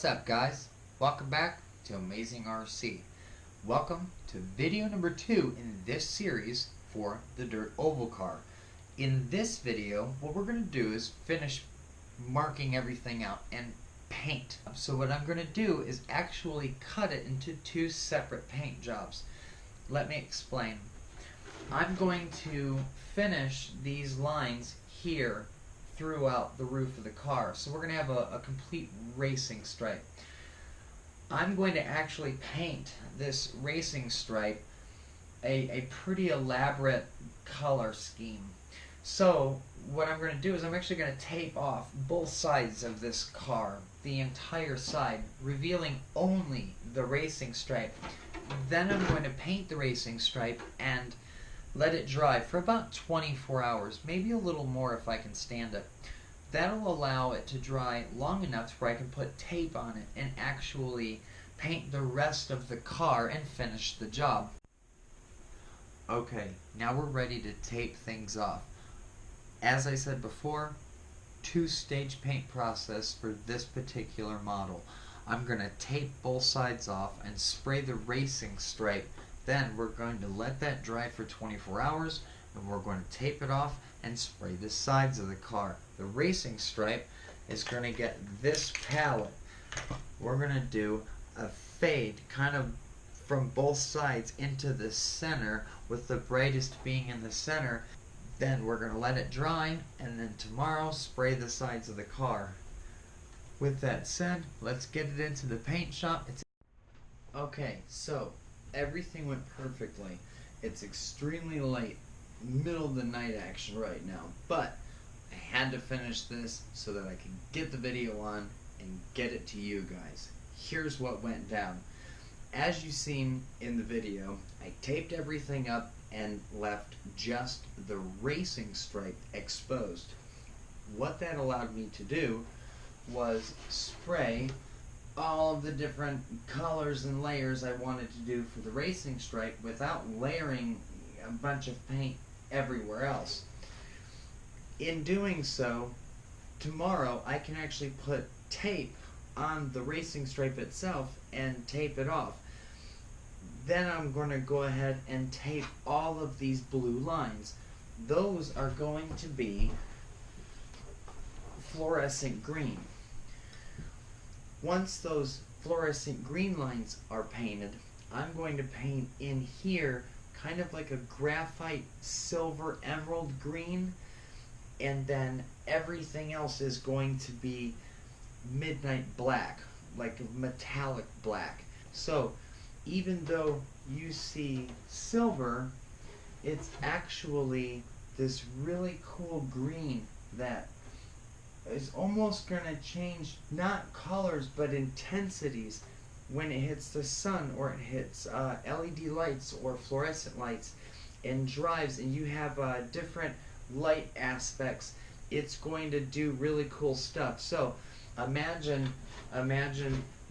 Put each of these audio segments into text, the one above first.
What's up, guys? Welcome back to Amazing RC. Welcome to video number 2 in this series for the Dirt Oval car. In this video, what we're going to do is finish marking everything out and paint. So what I'm going to do is actually cut it into 2 separate paint jobs. Let me explain. I'm going to finish these lines here throughout the roof of the car. So we're going to have a complete racing stripe. I'm going to actually paint this racing stripe a pretty elaborate color scheme. So what I'm going to do is I'm actually going to tape off both sides of this car, the entire side, revealing only the racing stripe. Then I'm going to paint the racing stripe and let it dry for about 24 hours, maybe a little more if I can stand it. That'll allow it to dry long enough where I can put tape on it and actually paint the rest of the car and finish the job. Okay, now we're ready to tape things off. As I said before, 2-stage paint process for this particular model. I'm going to tape both sides off and spray the racing stripe. Then we're going to let that dry for 24 hours and we're going to tape it off and spray the sides of the car. The racing stripe is going to get this palette. We're going to do a fade kind of from both sides into the center, with the brightest being in the center. Then we're going to let it dry and then tomorrow spray the sides of the car. With that said, let's get it into the paint shop. Okay, so everything went perfectly. It's extremely late, middle of the night action right now, but I had to finish this so that I could get the video on and get it to you guys. Here's what went down. As you seen in the video, I taped everything up and left just the racing stripe exposed. What that allowed me to do was spray all of the different colors and layers I wanted to do for the racing stripe without layering a bunch of paint everywhere else. In doing so, tomorrow I can actually put tape on the racing stripe itself and tape it off. Then I'm going to go ahead and tape all of these blue lines. Those are going to be fluorescent green. Once those fluorescent green lines are painted, I'm going to paint in here kind of like a graphite silver emerald green, and then everything else is going to be midnight black, like a metallic black. So even though you see silver, it's actually this really cool green that is almost going to change not colors but intensities when it hits the sun or it hits LED lights or fluorescent lights and drives, and you have different light aspects. It's going to do really cool stuff. So imagine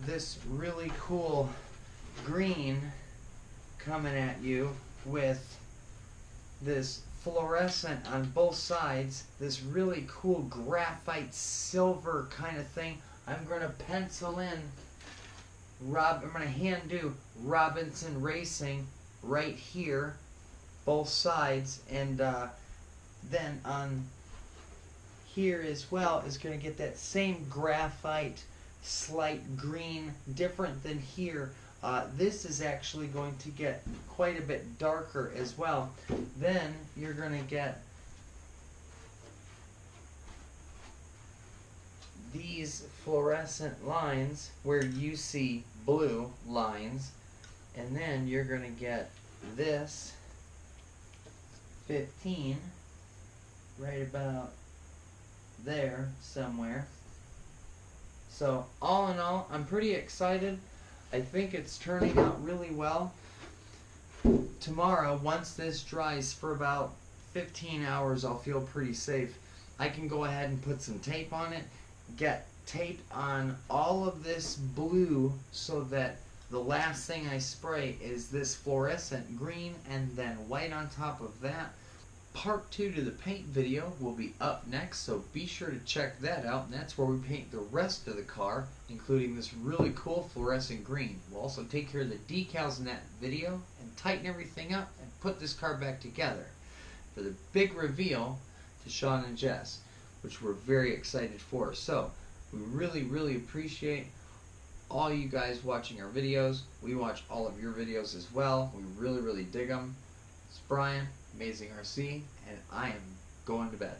this really cool green coming at you with this fluorescent on both sides, this really cool graphite silver kind of thing. I'm going to pencil in I'm going to hand do Robinson Racing right here, both sides, and then on here as well is going to get that same graphite slight green, different than here. This is actually going to get quite a bit darker as well. Then you're going to get these fluorescent lines where you see blue lines, and then you're going to get this 15 right about there somewhere. So all in all, I'm pretty excited. I think it's turning out really well. Tomorrow, once this dries for about 15 hours, I'll feel pretty safe. I can go ahead and put some tape on it, get tape on all of this blue so that the last thing I spray is this fluorescent green and then white on top of that. Part 2 to the paint video will be up next, so be sure to check that out, and that's where we paint the rest of the car, including this really cool fluorescent green. We'll also take care of the decals in that video and tighten everything up and put this car back together for the big reveal to Sean and Jess, which we're very excited for. So we really appreciate all you guys watching our videos. We watch all of your videos as well. We really dig them. It's Brian, Amazing RC, and I am going to bed.